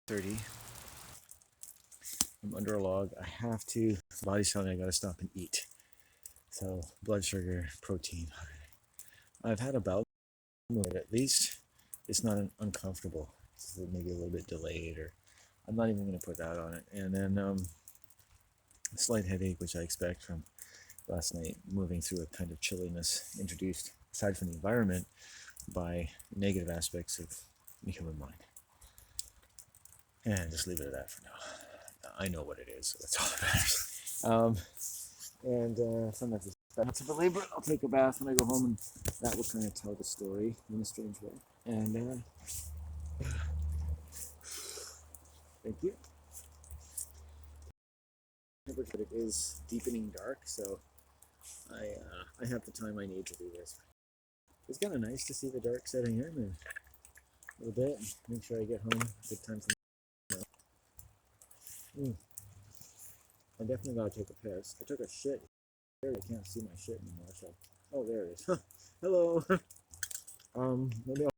30. I'm under a log. I have to. The body's telling me I gotta stop and eat. So blood sugar, protein. I've had a bout, but at least it's not uncomfortable. It's maybe a little bit delayed, or I'm not even gonna put that on it. And then a slight headache, which I expect from last night, moving through a kind of chilliness introduced, aside from the environment, by negative aspects of the human mind. And just leave it at that for now. I know what it is, so that's all that matters. And sometimes it's better to belabor it. I'll take a bath when I go home, and that will kind of tell the story in a strange way. And thank you. Temperature, it is deepening dark, so I have the time I need to do this. It's kind of nice to see the dark setting in and a little bit. Make sure I get home. Good time for I definitely gotta take a piss. I took a shit. I can't see my shit anymore. So, oh, there it is. Hello. Maybe I'll.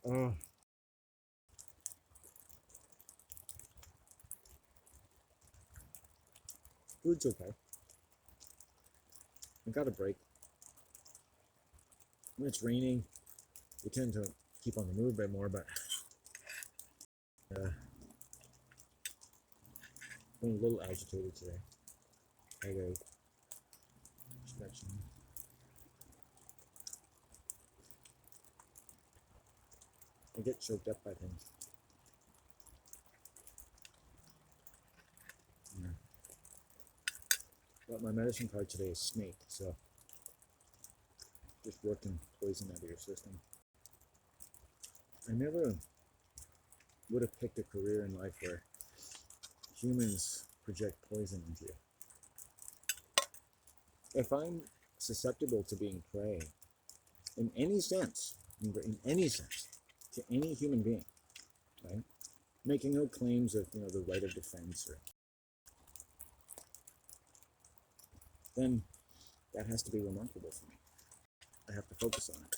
Uh, Food's okay. I got a break. When it's raining, we tend to keep on the move a bit more, but I'm a little agitated today. I go stretching. I get choked up by things. Yeah. But my medicine card today is snake, so just working poison out of your system. I never would have picked a career in life where humans project poison into you. If I'm susceptible to being prey, in any sense, to any human being, right? Making no claims of the right of defense, or then that has to be remarkable for me. I have to focus on it.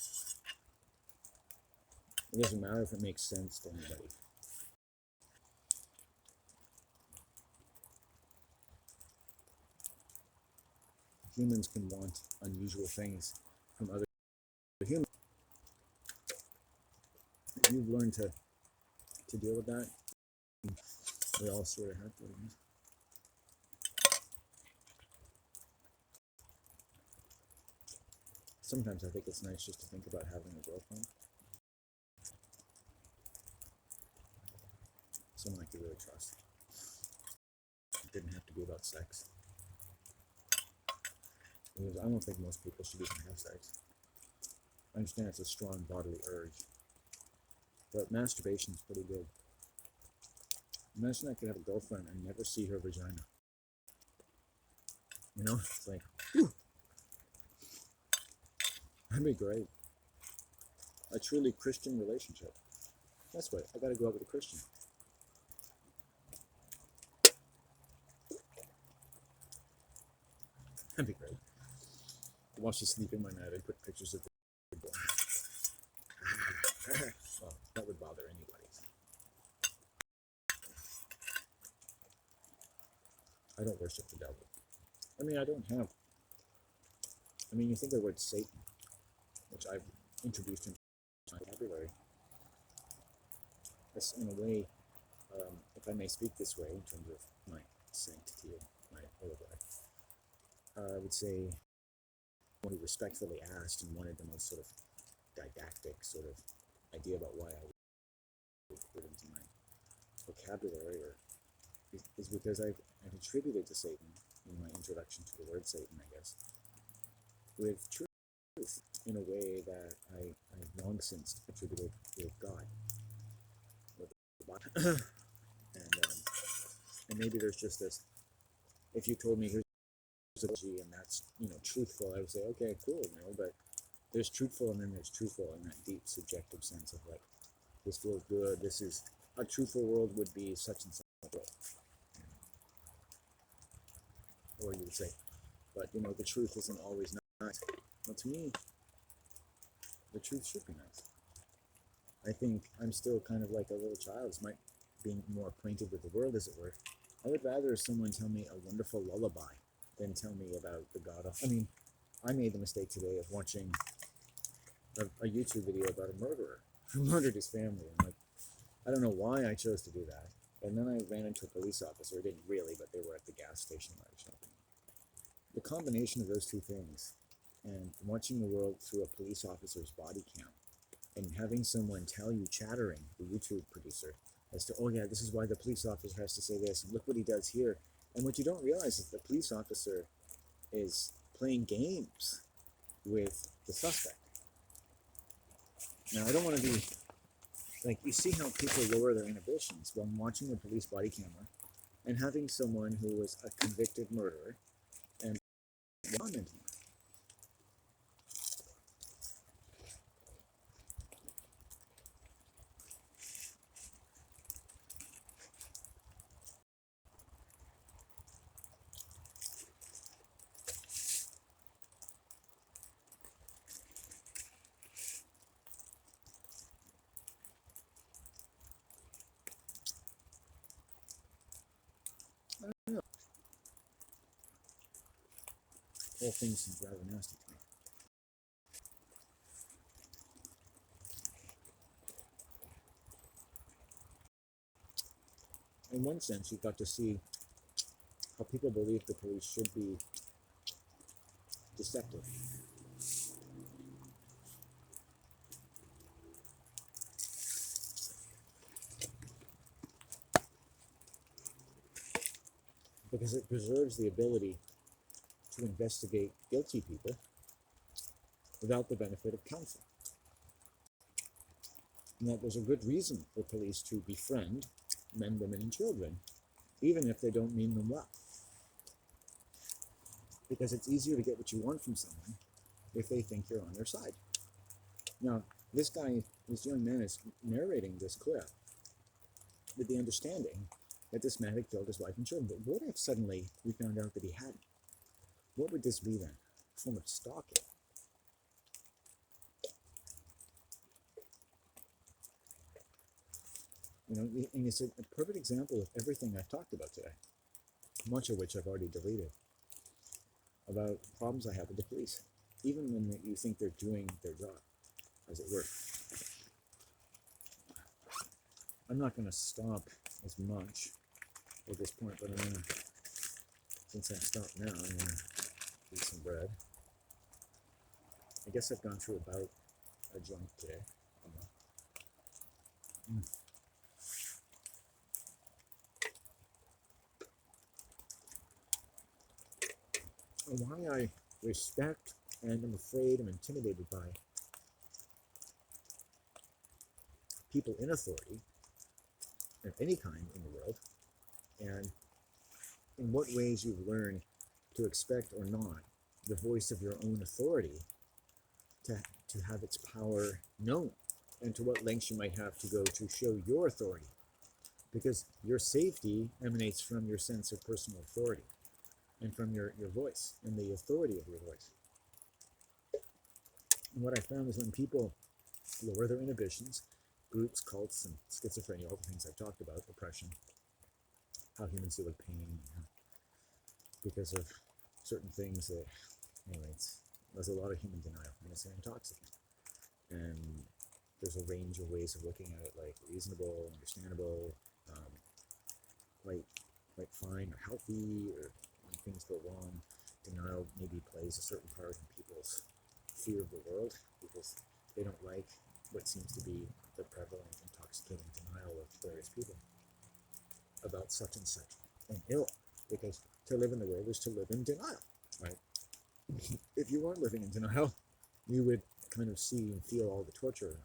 It doesn't matter if it makes sense to anybody. Humans can want unusual things from other humans. You've learned to deal with that. We all sort of have to. Sometimes I think it's nice just to think about having a girlfriend. Someone I could really trust. It didn't have to be about sex. Because I don't think most people should even have sex. I understand it's a strong bodily urge. But masturbation is pretty good. Imagine I could have a girlfriend and never see her vagina. It's like, whew, that'd be great. A truly Christian relationship. That's what, I gotta go out with a Christian. That'd be great. While she's sleeping my night, I put pictures of the well, that would bother anybody. I don't worship the devil. You think of the word Satan, which I've introduced into my vocabulary. That's, in a way, if I may speak this way, in terms of my sanctity of my whole life, I would say one who respectfully asked and wanted the most sort of didactic sort of idea about why I would put into my vocabulary, or is because I've attributed to Satan, in my introduction to the word Satan, I guess, with truth in a way that I've long since attributed with God. And maybe there's just this, if you told me here's a G and that's truthful, I would say, okay, cool, but there's truthful and then there's truthful in that deep subjective sense of like, this feels good, this is a truthful world would be such and such way. Or you would say, but the truth isn't always nice. Well, to me, The truth should be nice. I think I'm still kind of like a little child, being more acquainted with the world, as it were. I would rather someone tell me a wonderful lullaby than tell me about the God of. I mean, I made the mistake today of watching a YouTube video about a murderer who murdered his family. And like, I don't know why I chose to do that. And then I ran into a police officer. I didn't really, but they were at the gas station where I was shopping. The combination of those two things, and watching the world through a police officer's body cam, and having someone tell you, chattering, the YouTube producer, as to, oh yeah, this is why the police officer has to say this, and look what he does here. And what you don't realize is the police officer is playing games with the suspect. Now, I don't want to be, like, you see how people lower their inhibitions when watching a police body camera and having someone who was a convicted murderer and commenting. I don't know. Whole thing seems rather nasty to me. In one sense, you got to see how people believe the police should be deceptive. Because it preserves the ability to investigate guilty people without the benefit of counsel. And that there's a good reason for police to befriend men, women, and children, even if they don't mean them well. Because it's easier to get what you want from someone if they think you're on their side. Now, this young man is narrating this clip with the understanding that this man had killed his wife and children. But what if suddenly we found out that he hadn't? What would this be then? A form of stalking. You know, and it's a perfect example of everything I've talked about today, much of which I've already deleted, about problems I have with the police, even when you think they're doing their job, as it were. I'm not going to stop as much at this point, but I'm going to, since I've stopped now, I'm going to eat some bread. I guess I've gone through about a joint today. Why I respect and am afraid, I'm intimidated by people in authority of any kind in the world, and in what ways you've learned to expect or not the voice of your own authority to have its power known, and to what lengths you might have to go to show your authority, because your safety emanates from your sense of personal authority and from your voice and the authority of your voice. And what I found is when people lower their inhibitions, groups, cults, and schizophrenia, all the things I've talked about, oppression, how humans deal with pain, because of certain things that, anyways, there's a lot of human denial, and it's intoxicant. And there's a range of ways of looking at it, like reasonable, understandable, quite fine or healthy, or when things go wrong. Denial maybe plays a certain part in people's fear of the world, because they don't like what seems to be the prevalent, intoxicating denial of various people about such and such and ill, because to live in the world is to live in denial, right? If you weren't living in denial, you would kind of see and feel all the torture.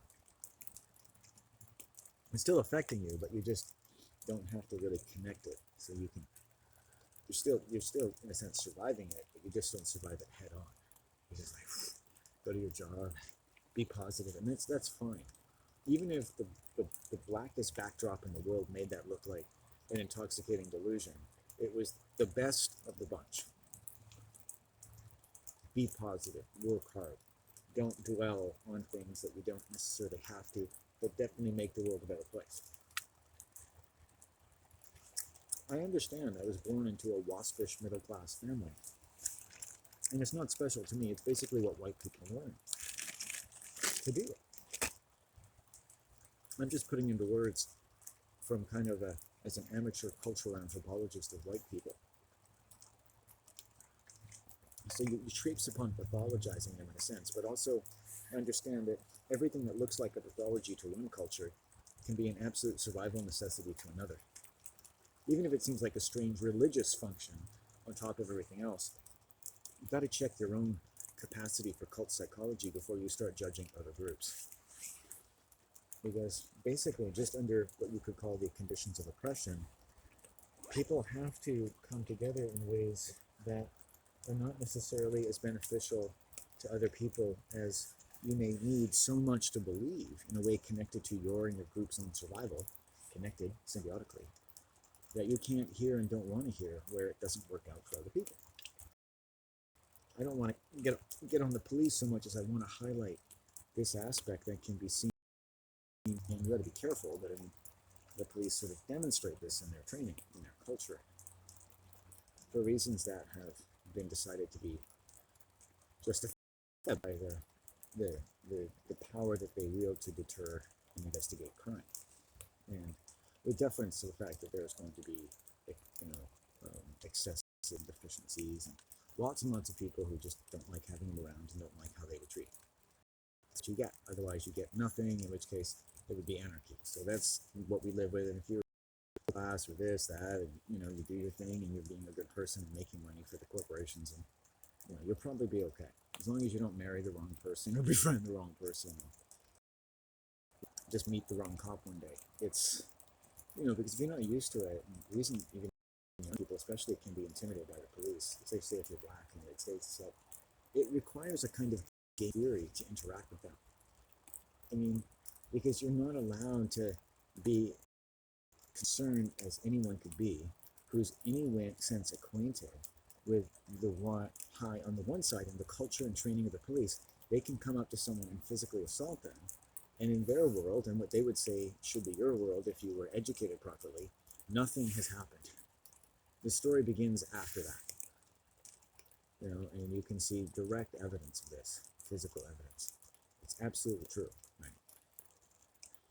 It's still affecting you, but you just don't have to really connect it. So you're still in a sense surviving it, but you just don't survive it head on. You're just like, go to your job, be positive, and that's fine. Even if the blackest backdrop in the world made that look like an intoxicating delusion, it was the best of the bunch. Be positive, work hard, don't dwell on things that we don't necessarily have to, but definitely make the world a better place. I understand I was born into a waspish middle-class family, and it's not special to me. It's basically what white people learn to do. I'm just putting into words from kind of as an amateur cultural anthropologist of white people. So you traipse upon pathologizing them in a sense, but also understand that everything that looks like a pathology to one culture can be an absolute survival necessity to another. Even if it seems like a strange religious function on top of everything else, you've got to check your own capacity for cult psychology before you start judging other groups. Because basically, just under what you could call the conditions of oppression, people have to come together in ways that are not necessarily as beneficial to other people as you may need so much to believe, in a way connected to your and your group's own survival, connected symbiotically, that you can't hear and don't want to hear where it doesn't work out for other people. I don't want to get on the police so much as I want to highlight this aspect that can be seen, and you got to be careful, but I mean, the police sort of demonstrate this in their training, in their culture, for reasons that have been decided to be justified by the power that they wield to deter and investigate crime. And with deference to the fact that there's going to be, excessive deficiencies and lots and lots of people who just don't like having them around and don't like how they were treated. That's what you get. Otherwise, you get nothing, in which case it would be anarchy. So that's what we live with. And if you're class or this, that, and you do your thing and you're being a good person and making money for the corporations, and you'll probably be okay. As long as you don't marry the wrong person or befriend the wrong person or just meet the wrong cop one day. It's, because if you're not used to it, and the reason even young people especially can be intimidated by the police, as they say if you're black in the United States, is that it requires a kind of game theory to interact with them. I mean, because you're not allowed to be concerned as anyone could be who's any sense acquainted with the high on the one side and the culture and training of the police. They can come up to someone and physically assault them, and in their world, and what they would say should be your world if you were educated properly, nothing has happened. The story begins after that, and you can see direct evidence of this, physical evidence. It's absolutely true, right?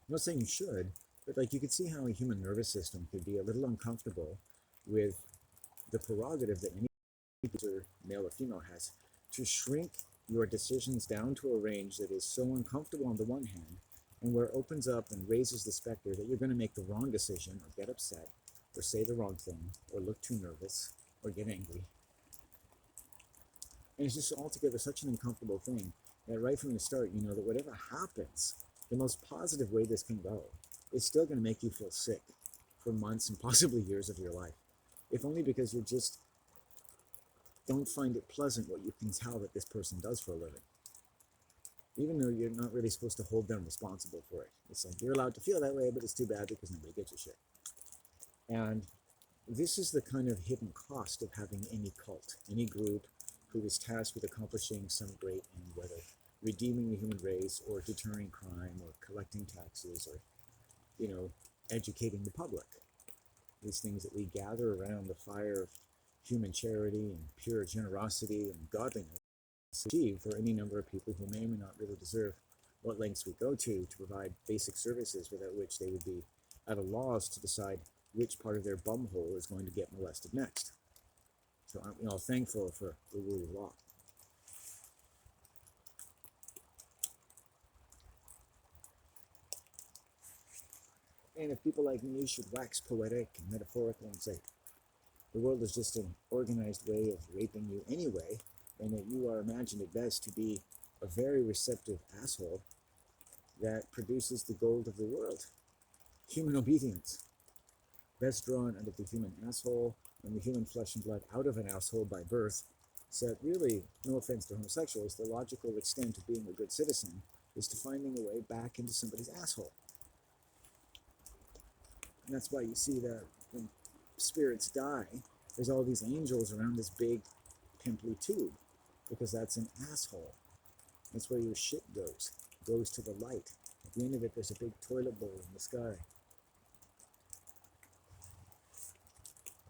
I'm not saying you should, but you could see how a human nervous system could be a little uncomfortable with the prerogative that any user, male or female, has to shrink your decisions down to a range that is so uncomfortable on the one hand, and where it opens up and raises the specter that you're going to make the wrong decision or get upset or say the wrong thing or look too nervous or get angry. And it's just altogether such an uncomfortable thing that right from the start, that whatever happens, the most positive way this can go is still going to make you feel sick for months and possibly years of your life, if only because you just don't find it pleasant what you can tell that this person does for a living, even though you're not really supposed to hold them responsible for it. It's like you're allowed to feel that way, but it's too bad because nobody gives a shit. And this is the kind of hidden cost of having any cult, any group who is tasked with accomplishing some great end, whether redeeming the human race or deterring crime or collecting taxes or educating the public. These things that we gather around the fire of human charity and pure generosity and godliness to achieve for any number of people who may or may not really deserve what lengths we go to provide basic services without which they would be at a loss to decide which part of their bumhole is going to get molested next. So aren't we all thankful for the rule of law? And if people like me should wax poetic and metaphorical and say, the world is just an organized way of raping you anyway, and that you are imagined at best to be a very receptive asshole that produces the gold of the world. Human obedience. Best drawn out of the human asshole and the human flesh and blood out of an asshole by birth. So that really, no offense to homosexuals, the logical extent of being a good citizen is to finding a way back into somebody's asshole. And that's why you see that when spirits die, there's all these angels around this big pimply tube, because that's an asshole. That's where your shit goes to the light. At the end of it, there's a big toilet bowl in the sky.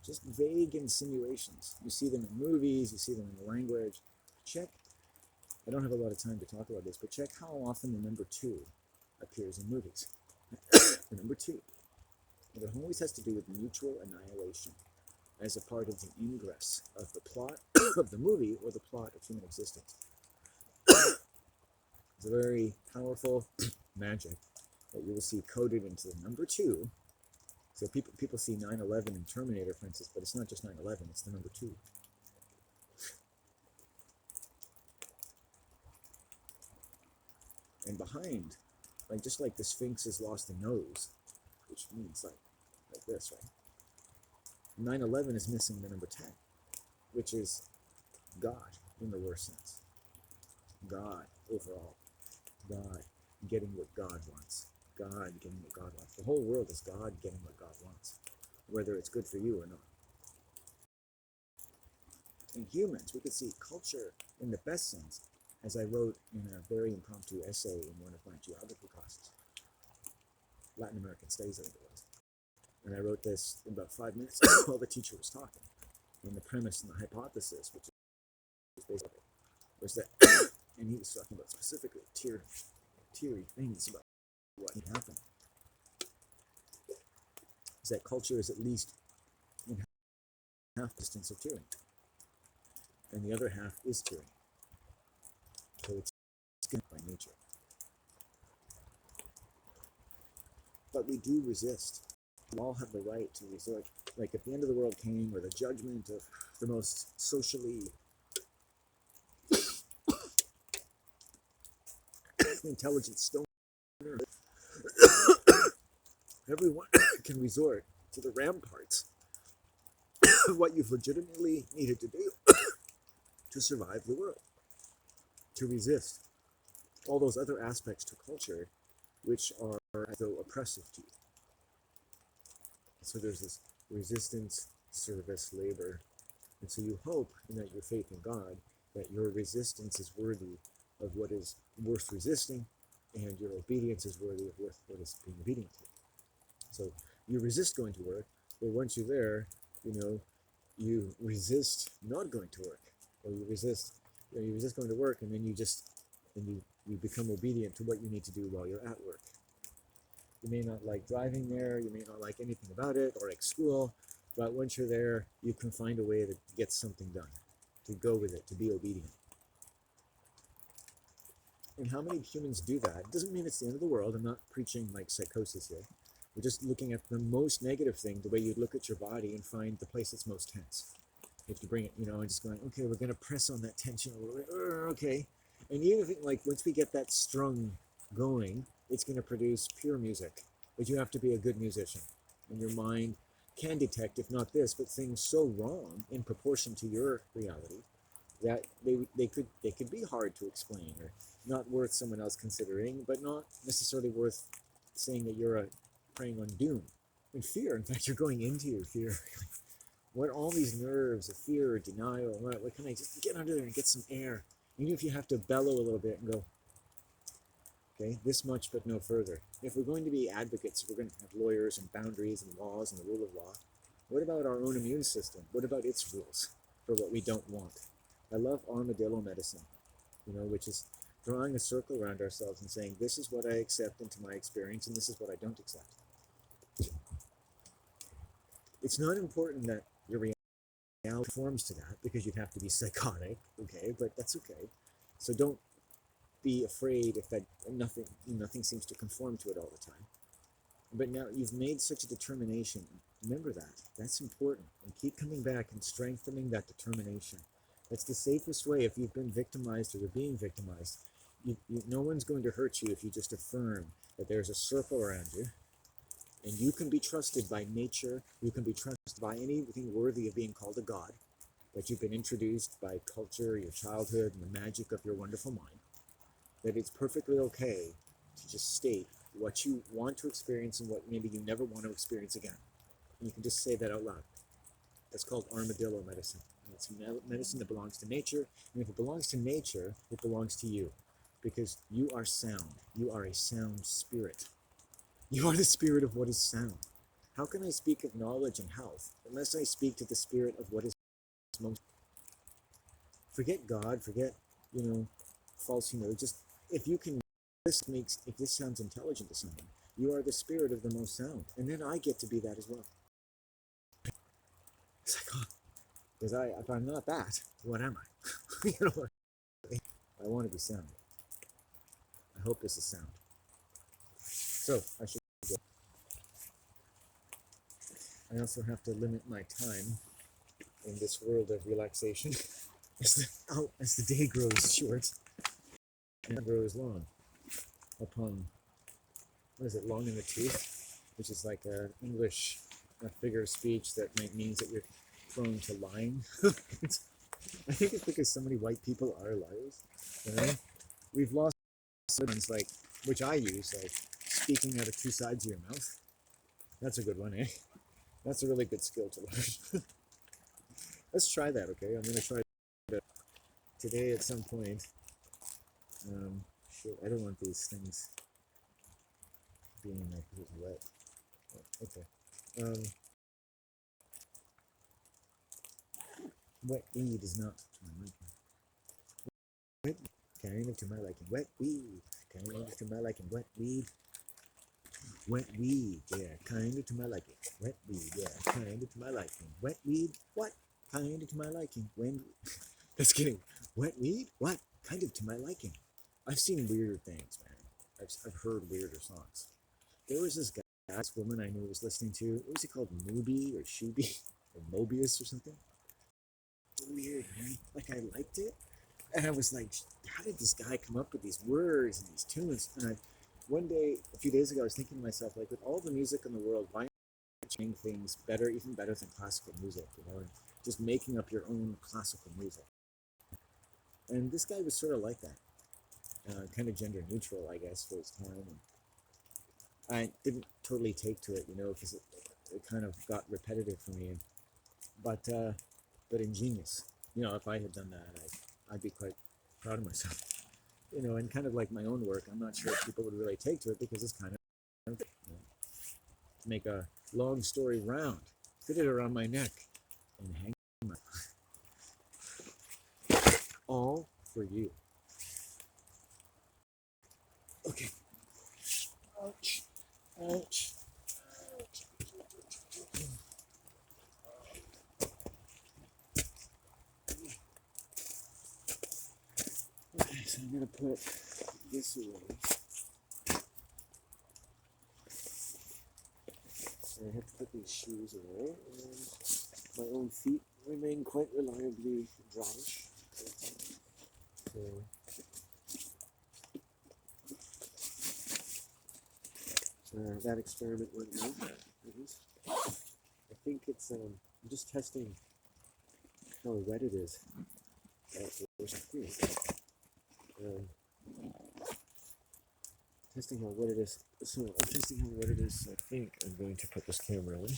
Just vague insinuations. You see them in movies, you see them in the language. Check, I don't have a lot of time to talk about this, but check how often the number 2 appears in movies. The number 2. It always has to do with mutual annihilation as a part of the ingress of the plot of the movie or the plot of human existence. It's a very powerful magic that you will see coded into the number 2. So people see 9/11 in Terminator, for instance, but it's not just 9/11, it's the number 2. And behind, like just like the Sphinx has lost a nose, which means like this, right? 9/11 is missing the number 10, which is God in the worst sense. God overall. God getting what God wants. God getting what God wants. The whole world is God getting what God wants, whether it's good for you or not. In humans, we could see culture in the best sense, as I wrote in a very impromptu essay in one of my geography classes, Latin American Studies, I think it was. And I wrote this in about 5 minutes while the teacher was talking. And the premise and the hypothesis, which is basically, was that, and he was talking about specifically teary things about what had happened, is that culture is at least in half distance of tyranny, and the other half is tyranny. So it's by nature. But we do resist. We all have the right to resort. Like if the end of the world came, or the judgment of the most socially intelligent stoner, everyone can resort to the ramparts of what you've legitimately needed to do to survive the world, to resist all those other aspects to culture which are as though oppressive to you. So there's this resistance, service, labor. And so you hope in that your faith in God, that your resistance is worthy of what is worth resisting, and your obedience is worthy of what is being obedient to. So you resist going to work, but once you're there, you resist not going to work, or you resist going to work, and then you become obedient to what you need to do while you're at work. You may not like driving there, you may not like anything about it, or like school, but once you're there, you can find a way to get something done, to go with it, to be obedient. And how many humans do that? It doesn't mean it's the end of the world. I'm not preaching like psychosis here. We're just looking at the most negative thing, the way you'd look at your body and find the place that's most tense. You have to bring it, and just going, okay, we're going to press on that tension a little bit. Okay. And even if, once we get that strung going, it's going to produce pure music. But you have to be a good musician. And your mind can detect, if not this, but things so wrong in proportion to your reality that they could be hard to explain, or not worth someone else considering, but not necessarily worth saying that you're preying on doom. And fear, in fact, you're going into your fear. What all these nerves of fear, denial, what can I just get under there and get some air? Even if you have to bellow a little bit and go, okay, this much but no further. If we're going to be advocates, if we're going to have lawyers and boundaries and laws and the rule of law, what about our own immune system? What about its rules for what we don't want? I love armadillo medicine, which is drawing a circle around ourselves and saying, this is what I accept into my experience and this is what I don't accept. It's not important that your reality conforms to that, because you'd have to be psychotic, okay, but that's okay. So don't be afraid if that nothing seems to conform to it all the time. But now you've made such a determination. Remember that. That's important. And keep coming back and strengthening that determination. That's the safest way if you've been victimized or you're being victimized. No one's going to hurt you if you just affirm that there's a circle around you, and you can be trusted by nature. You can be trusted by anything worthy of being called a god, that you've been introduced by culture, your childhood, and the magic of your wonderful mind. That it's perfectly okay to just state what you want to experience and what maybe you never want to experience again. And you can just say that out loud. That's called armadillo medicine. And it's medicine that belongs to nature. And if it belongs to nature, it belongs to you. because you are sound. You are a sound spirit. You are the spirit of what is sound. How can I speak of knowledge and health unless I speak to the spirit of what is most? Forget God, forget, false humility. Just if you can, if this sounds intelligent to someone, you are the spirit of the most sound. And then I get to be that as well. It's like, oh, because if I'm not that, what am I? You know what? I want to be sound. I hope this is sound. So I should go. I also have to limit my time in this world of relaxation as the day grows short and grows long. Upon, what is it, long in the tooth, which is like an English figure of speech that means that you're prone to lying. I think it's because so many white people are liars. We've lost ones like, which I use, like speaking out of two sides of your mouth. That's a good one, eh? That's a really good skill to learn. Let's try that, okay? I'm going to try that today at some point. Shit, I don't want these things being like wet. Okay. Wet weed is not to my liking. Wet, kind of to my liking. Wet weed, kind of to my liking. Wet weed. Wet weed, yeah, kind of to my liking. Wet weed, yeah, kind of to my liking. Wet weed, what? Kind of to my liking. When? Just kidding. Wet weed, what? Kind of to my liking. I've seen weirder things, man. I've heard weirder songs. There was this guy, this woman I knew was listening to. What was he called? Mooby or Shuby or Mobius or something? Weird, man. Like I liked it, and I was like, how did this guy come up with these words and these tunes? And one day, a few days ago, I was thinking to myself, like, with all the music in the world, why not doing things better, even better than classical music, and just making up your own classical music. And this guy was sort of like that, kind of gender neutral, I guess, for his time. And I didn't totally take to it, because it kind of got repetitive for me. But ingenious. If I had done that, I'd be quite proud of myself. And kind of like my own work, I'm not sure if people would really take to it because it's kind of, to make a long story round, fit it around my neck, and hang my all for you. Okay. Ouch. Ouch. Okay, so I'm gonna put this away. I have to put these shoes away, and my own feet remain quite reliably dryish. So that experiment went well. I think it's, I'm just testing how wet it is. Testing how wet it is. So I'm testing how wet it is. So I think I'm going to put this camera in.